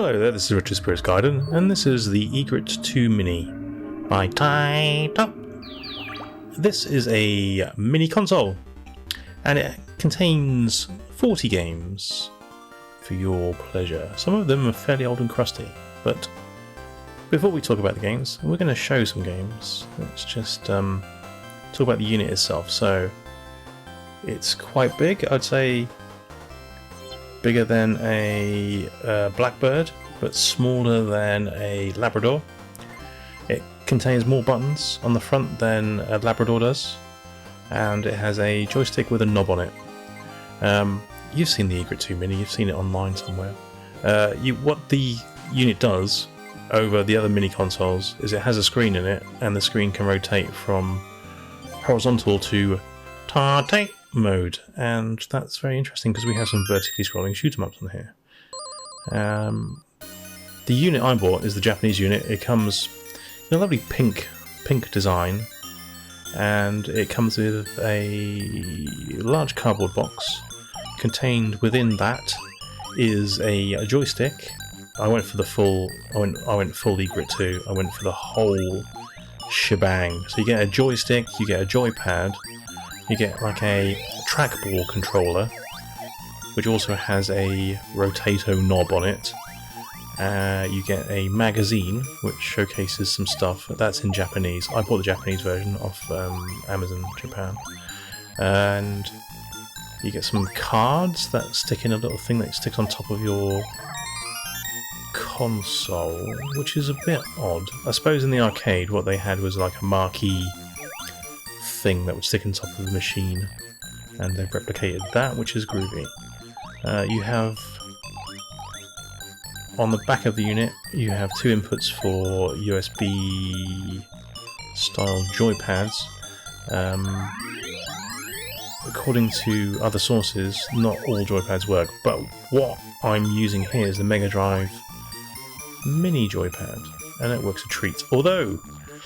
Hello there, this is Richard Spirits Garden, and this is the EGRET 2 Mini by Taito. This is a mini console, and it contains 40 games for your pleasure. Some of them are fairly old and crusty, but before we talk about the games, we're going to show some games. Let's just talk about the unit itself. So it's quite big, I'd say bigger than a Blackbird, but smaller than a Labrador. It contains more buttons on the front than a Labrador does, and it has a joystick with a knob on it. You've seen the EGRET 2 Mini, you've seen it online somewhere. What the unit does over the other mini consoles is it has a screen in it, and the screen can rotate from horizontal to Taito mode, and that's very interesting because we have some vertically scrolling shoot 'em ups on here. The unit I bought is the Japanese unit. It comes in a lovely pink design, and it comes with a large cardboard box. Contained within that is a joystick. I went for the full. I went full EGRET 2. I went for the whole shebang. So you get a joystick, you get a joypad. You get like a Trackball Controller, which also has a Taito knob on it. You get a magazine, which showcases some stuff. That's in Japanese. I bought the Japanese version off Amazon Japan. And you get some cards that stick in a little thing that sticks on top of your console, which is a bit odd. I suppose in the arcade what they had was like a marquee thing that would stick on top of the machine, and they've replicated that, which is groovy. You have on the back of the unit you have two inputs for USB style joypads. According to other sources, not all joypads work, but what I'm using here is the Mega Drive mini joypad, and it works a treat, although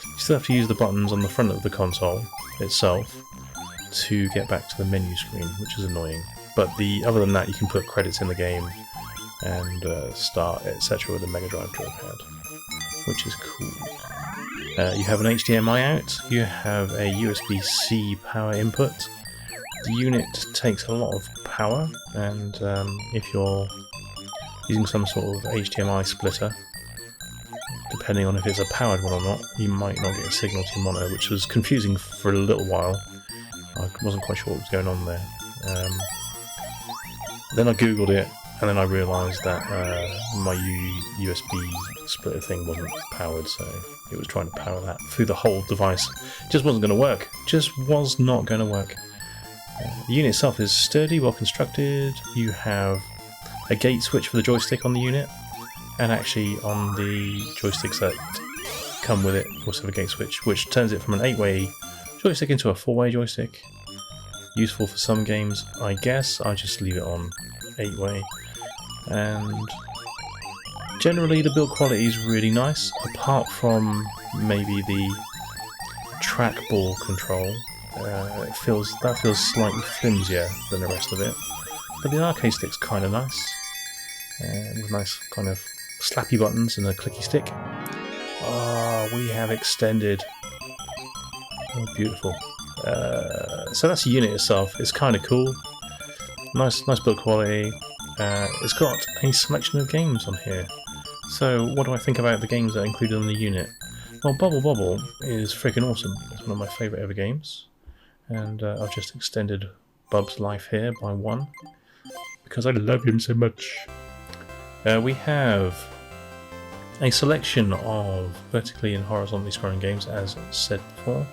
you still have to use the buttons on the front of the console itself to get back to the menu screen, which is annoying. But other than that, you can put credits in the game and start, etc. with the Mega Drive joypad, which is cool. You have an HDMI out, you have a USB-C power input. The unit takes a lot of power, and if you're using some sort of HDMI splitter, depending on if it's a powered one or not, you might not get a signal to your monitor, which was confusing for a little while. I wasn't quite sure what was going on there. Then I googled it, and then I realised that my USB splitter thing wasn't powered, so it was trying to power that through the whole device. It just wasn't going to work. Just was not going to work. The unit itself is sturdy, well constructed. You have a gate switch for the joystick on the unit, and actually on the joysticks that come with it you also have a gate switch, which turns it from an 8-way joystick into a 4-way joystick. Useful for some games, I guess. I just leave it on 8-way, and generally the build quality is really nice, apart from maybe the trackball control. That feels slightly flimsier than the rest of it, but the arcade stick's kind of nice, with nice kind of slappy buttons and a clicky stick. Oh, we have extended. Oh, beautiful. So that's the unit itself. It's kind of cool. Nice build quality. It's got a selection of games on here. So what do I think about the games that are included on the unit? Well, Bubble Bobble is freaking awesome. It's one of my favourite ever games. And I've just extended Bub's life here by 1 because I love him so much. We have a selection of vertically and horizontally scrolling games, as said before.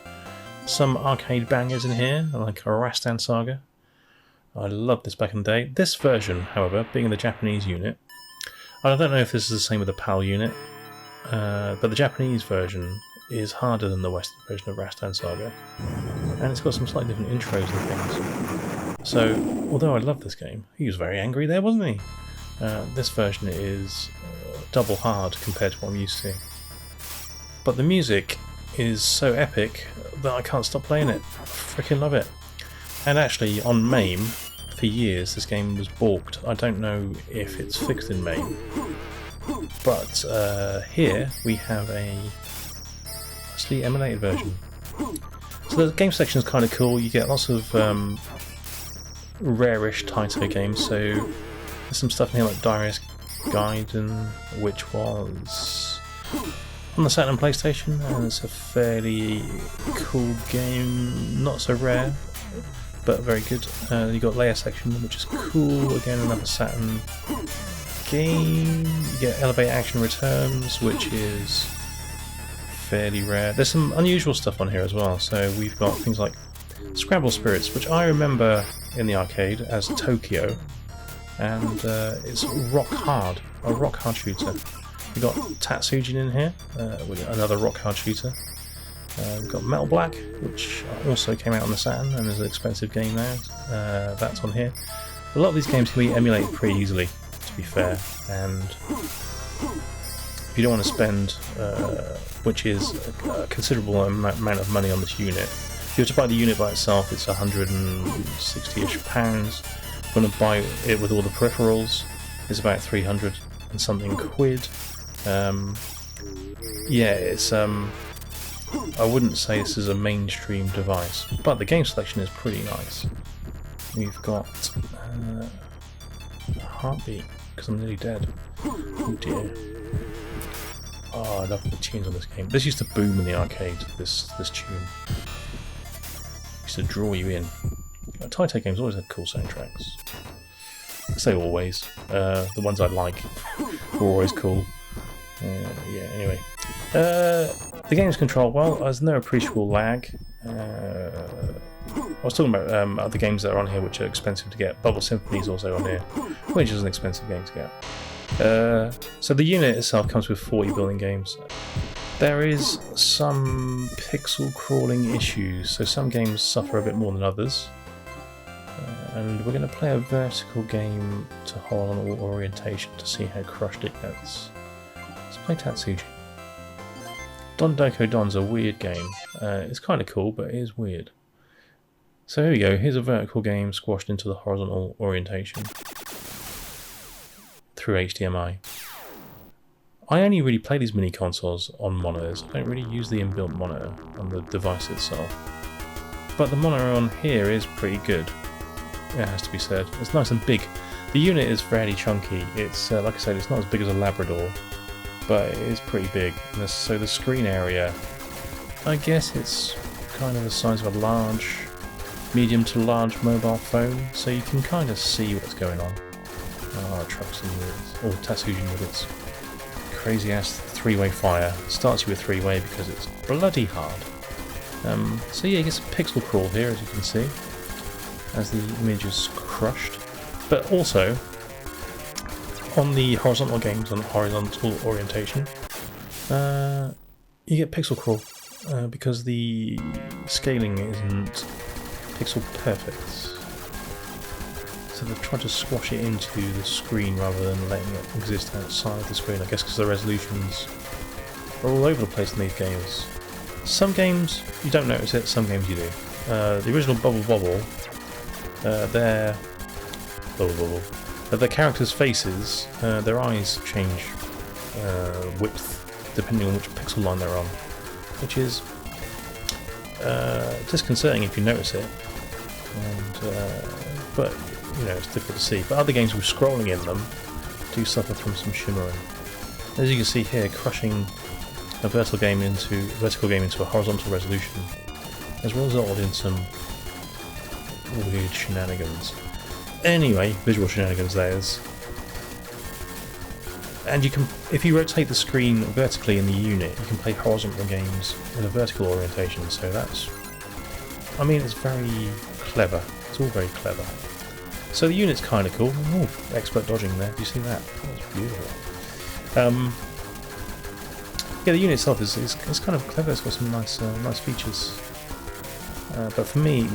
Some arcade bangers in here, like Rastan Saga. I loved this back in the day. This version, however, being the Japanese unit, I don't know if this is the same with the PAL unit, but the Japanese version is harder than the Western version of Rastan Saga, and it's got some slightly different intros and things. So, although I love this game, he was very angry there, wasn't he? This version is double hard compared to what I'm used to. But the music is so epic that I can't stop playing it. I freaking love it. And actually, on MAME, for years this game was balked. I don't know if it's fixed in MAME, But here we have a actually emulated version. So the game section is kind of cool. You get lots of rare-ish Taito games. So there's some stuff in here like Darius Gaiden, which was on the Saturn and PlayStation, and it's a fairly cool game. Not so rare, but very good. You got Layer Section, which is cool. Again, another Saturn game. You get Elevate Action Returns, which is fairly rare. There's some unusual stuff on here as well. So we've got things like Scramble Spirits, which I remember in the arcade as Tokyo, and it's rock hard, a rock hard shooter. We've got Tatsujin in here, with another rock hard shooter. We've got Metal Black, which also came out on the Saturn and is an expensive game now. That's on here. A lot of these games can be emulated pretty easily, to be fair, and if you don't want to spend, which is a considerable amount of money on this unit, if you were to buy the unit by itself, it's £160-ish. If you want to buy it with all the peripherals, it's about 300 and something quid. Yeah, it's I wouldn't say this is a mainstream device, but the game selection is pretty nice. We've got Heartbeat, because I'm nearly dead. Oh dear. Oh, I love the tunes on this game. This used to boom in the arcade, this tune. Used to draw you in. Taito games always had cool soundtracks. I say always. The ones I like were always cool. Yeah, anyway. The game's controlled well. There's no appreciable lag. I was talking about other games that are on here which are expensive to get. Bubble Symphony is also on here, which is an expensive game to get. So the unit itself comes with 40 building games. There is some pixel crawling issues, so some games suffer a bit more than others. And we're going to play a vertical game to horizontal orientation to see how crushed it gets. Let's play Tatsujin. Don Doko Don's a weird game. It's kind of cool, but it is weird. So here we go. Here's a vertical game squashed into the horizontal orientation through HDMI. I only really play these mini consoles on monitors. I don't really use the inbuilt monitor on the device itself. But the monitor on here is pretty good. It has to be said. It's nice and big. The unit is fairly chunky. It's like I said, it's not as big as a Labrador, but it is pretty big. And so the screen area, I guess it's kind of the size of a large, medium to large mobile phone, so you can kind of see what's going on. Oh, trucks and wheels. Or Tatsujin with its crazy ass three-way fire. Starts you with three-way because it's bloody hard. So yeah, you get some pixel crawl here, as you can see, as the image is crushed. But also, on the horizontal games, on horizontal orientation, you get pixel crawl, because the scaling isn't pixel perfect. So they've tried to squash it into the screen rather than letting it exist outside the screen, I guess because the resolutions are all over the place in these games. Some games you don't notice it, some games you do. The original Bubble Bobble, their characters' faces, their eyes change width depending on which pixel line they're on, which is disconcerting if you notice it. But you know, it's difficult to see. But other games with scrolling in them do suffer from some shimmering. As you can see here, crushing a vertical game into a horizontal resolution has resulted in some weird shenanigans. Anyway, visual shenanigans that is. And you can, if you rotate the screen vertically in the unit, you can play horizontal games in a vertical orientation. So that's, I mean, it's very clever. It's all very clever. So the unit's kind of cool. Ooh, expert dodging there. Do you see that? That's beautiful. Yeah, the unit itself is kind of clever. It's got some nice features. But for me,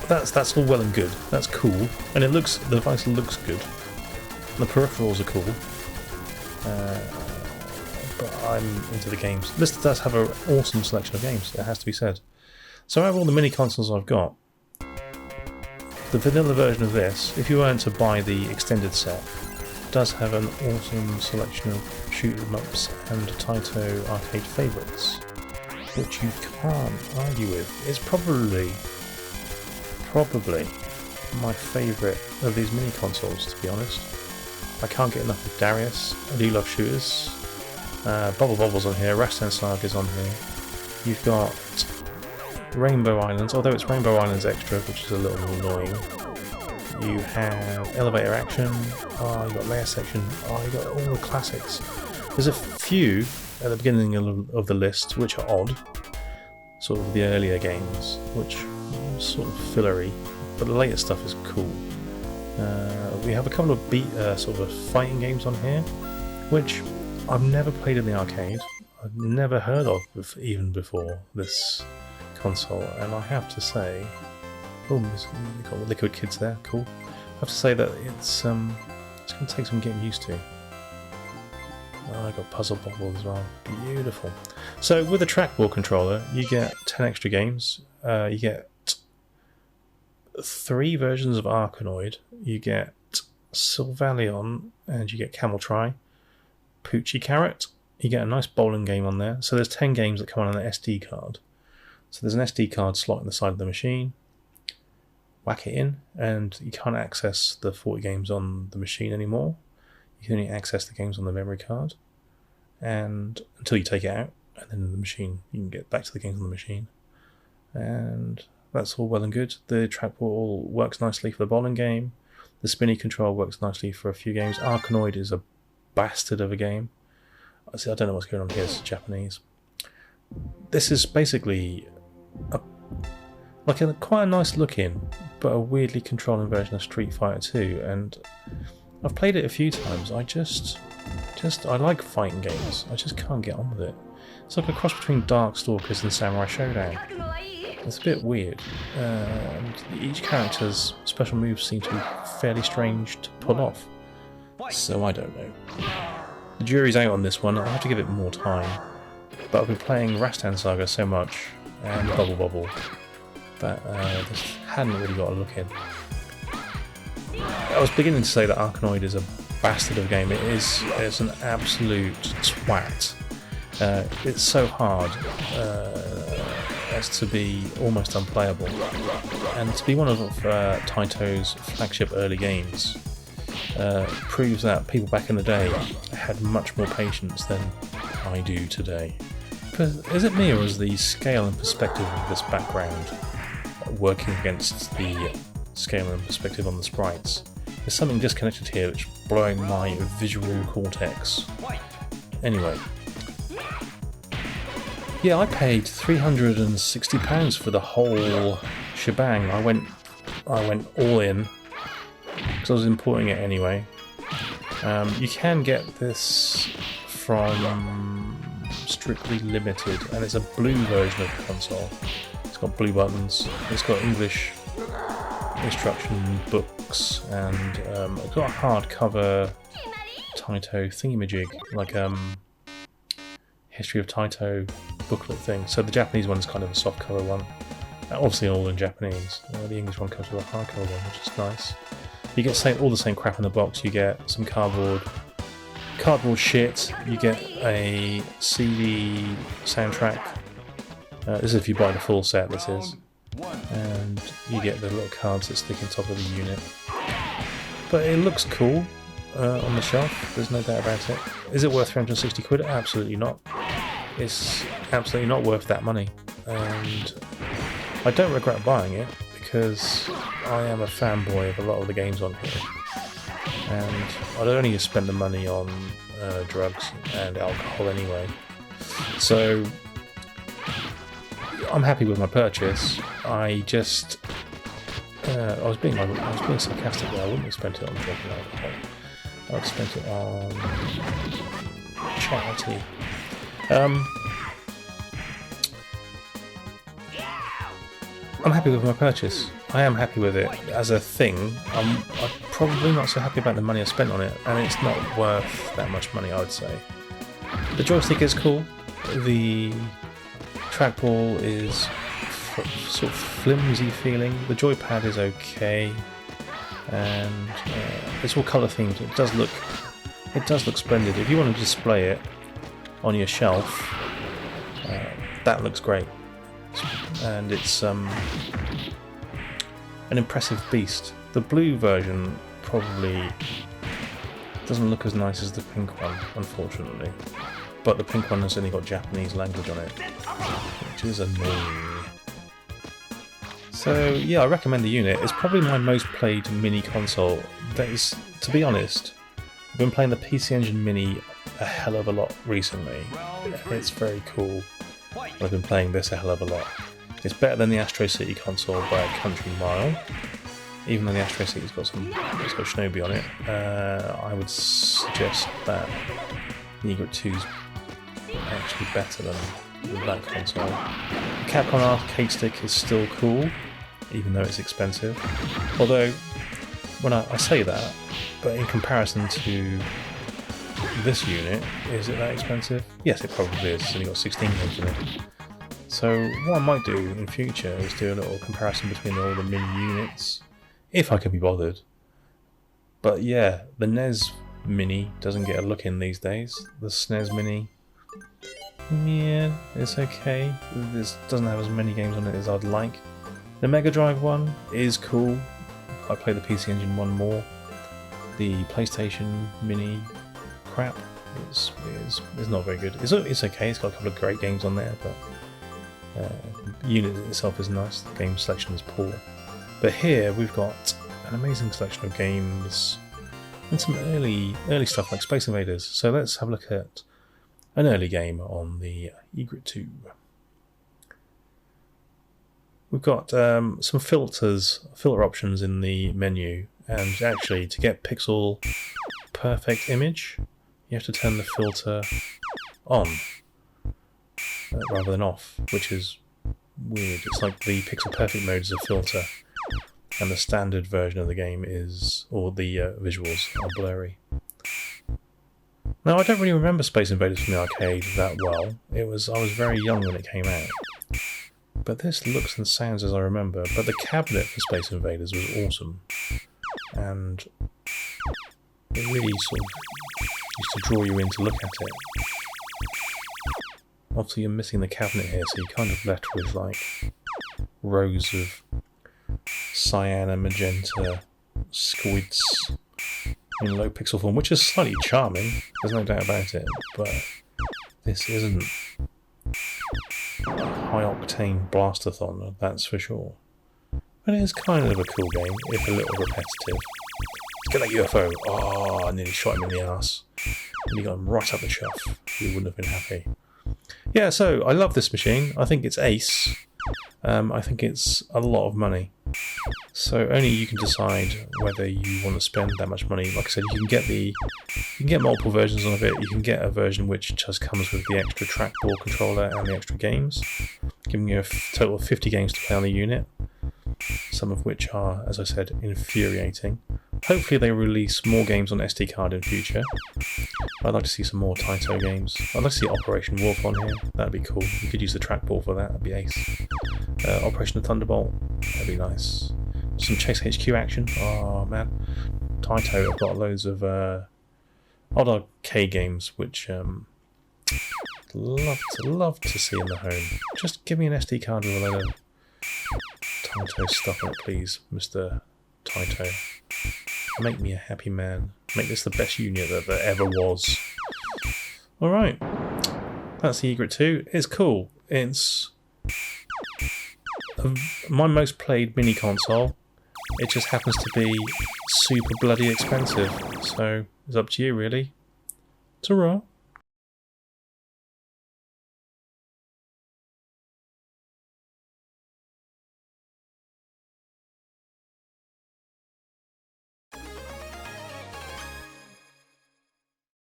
that's all well and good. That's cool, and the device looks good. And the peripherals are cool. But I'm into the games. This does have an awesome selection of games. It has to be said. So out of all the mini consoles I've got, the vanilla version of this, if you weren't to buy the extended set, does have an awesome selection of shoot 'em ups and Taito arcade favourites, which you can't argue with. It's probably my favourite of these mini consoles, to be honest. I can't get enough of Darius. I do love shooters. Bubble Bobble's on here, Rastan Saga's on here. You've got Rainbow Islands, although it's Rainbow Islands Extra, which is a little annoying. You have Elevator Action, you got Layer Section, you got all the classics. There's a few at the beginning of the list which are odd, sort of the earlier games, which are sort of fillery, but the later stuff is cool. We have a couple of sort of fighting games on here, which I've never played in the arcade. I've never heard of even before this console, and I have to say, oh, we've got the Liquid Kids there, cool. I have to say that it's going to take some getting used to. I got Puzzle Bobble as well, beautiful. So with the Trackball Controller, you get 10 extra games. You get 3 versions of Arkanoid. You get Sylvalion, and you get Camel Try. Poochie Carrot. You get a nice bowling game on there. So there's 10 games that come on an SD card. So there's an SD card slot in the side of the machine. Whack it in, and you can't access the 40 games on the machine anymore. You can only access the games on the memory card, and until you take it out, and then the machine, you can get back to the games on the machine. And that's all well and good. The trackball works nicely for the bowling game. The spinny control works nicely for a few games. Arkanoid is a bastard of a game. I don't know what's going on here, it's Japanese. This is basically quite a nice looking, but a weirdly controlling version of Street Fighter 2, and I've played it a few times. I like fighting games. I just can't get on with it. It's like a cross between Darkstalkers and Samurai Showdown. It's a bit weird. And each character's special moves seem to be fairly strange to pull off. So I don't know. The jury's out on this one. I'll have to give it more time. But I've been playing Rastan Saga so much, and Bubble Bobble, that just hadn't really got a look in. I was beginning to say that Arkanoid is a bastard of a game. It's an absolute twat. It's so hard as to be almost unplayable, and to be one of Taito's flagship early games proves that people back in the day had much more patience than I do today. Is it me, or is the scale and perspective of this background working against the scale and perspective on the sprites? There's something disconnected here which is blowing my visual cortex. Anyway. Yeah, I paid £360 for the whole shebang. I went all in, because I was importing it anyway. You can get this from Strictly Limited, and it's a blue version of the console. It's got blue buttons, it's got English instruction books, and it's got a hardcover Taito thingamajig, like History of Taito booklet thing. So the Japanese one is kind of a softcover one, obviously all in Japanese. The English one comes with a hardcover one, which is nice. You get all the same crap in the box. You get some cardboard shit. You get a CD soundtrack. This is if you buy the full set, this is. And you get the little cards that stick on top of the unit. But it looks cool on the shelf, there's no doubt about it. Is it worth 360 quid? Absolutely not. It's absolutely not worth that money. And I don't regret buying it, because I am a fanboy of a lot of the games on here. And I'd only have spent the money on drugs and alcohol anyway. So I'm happy with my purchase. I was being sarcastic there. I wouldn't have spent it on drug and alcohol. I would have spent it on charity. I'm happy with my purchase. I am happy with it as a thing. I'm probably not so happy about the money I spent on it, and it's not worth that much money, I would say. The joystick is cool. The trackball is sort of flimsy feeling. The joypad is okay. and it's all colour themed. It does look splendid. If you want to display it on your shelf, that looks great, and it's an impressive beast. The blue version probably doesn't look as nice as the pink one, unfortunately, but the pink one has only got Japanese language on it, which is annoying. So yeah, I recommend the unit. It's probably my most played mini console. That is, to be honest, I've been playing the PC Engine Mini a hell of a lot recently. It's very cool. I've been playing this a hell of a lot. It's better than the Astro City console by a country mile. Even though the Astro City's got Shinobi on it, I would suggest that the EGRET 2 is actually better than that console. The Capcom arcade stick is still cool, even though it's expensive. Although, when I say that, but in comparison to this unit, is it that expensive? Yes, it probably is. It's only got 16 games in it. So what I might do in future is do a little comparison between all the mini units, if I can be bothered. But yeah, the NES Mini doesn't get a look in these days. The SNES Mini, yeah, it's okay. This doesn't have as many games on it as I'd like. The Mega Drive one is cool. I play the PC Engine one more. The PlayStation Mini crap is not very good. It's okay. It's got a couple of great games on there, but the unit itself is nice. The game selection is poor. But here we've got an amazing selection of games and some early stuff like Space Invaders. So let's have a look at an early game on the EGRET 2. We've got some filter options in the menu, and actually to get pixel perfect image, you have to turn the filter on rather than off, which is weird. It's like the pixel perfect mode is a filter, and the standard version of the game is, or the visuals are blurry. Now, I don't really remember Space Invaders from the arcade that well. I was very young when it came out. But this looks and sounds as I remember. But the cabinet for Space Invaders was awesome. And it really sort of used to draw you in to look at it. Obviously you're missing the cabinet here, so you're kind of left with like rows of cyan and magenta squids in low pixel form, which is slightly charming, there's no doubt about it, but this isn't a high-octane blastathon, that's for sure. But it is kind of a cool game, if a little repetitive. Let's get that UFO! Oh, I nearly shot him in the arse. And he got him right up the chuff. He wouldn't have been happy. Yeah, so I love this machine. I think it's ace. I think it's a lot of money. So only you can decide whether you want to spend that much money. Like I said, you can get multiple versions of it. You can get a version which just comes with the extra trackball controller and the extra games, giving you a total of 50 games to play on the unit, some of which are, as I said, infuriating. Hopefully they release more games on SD card in future. I'd like to see some more Taito games. I'd like to see Operation Wolf on here. That'd be cool. You could use the trackball for that. That'd be ace. Operation Thunderbolt. That'd be nice. Some Chase HQ action. Oh man. Taito have got loads of odd arcade games which love to see in the home. Just give me an SD card with a load of Taito stuff in it, please, Mr. Taito. Make me a happy man. Make this the best unit that there ever was. Alright. That's the EGRET 2. It's cool. It's my most played mini console. It just happens to be super bloody expensive. So it's up to you really. Ta-ra.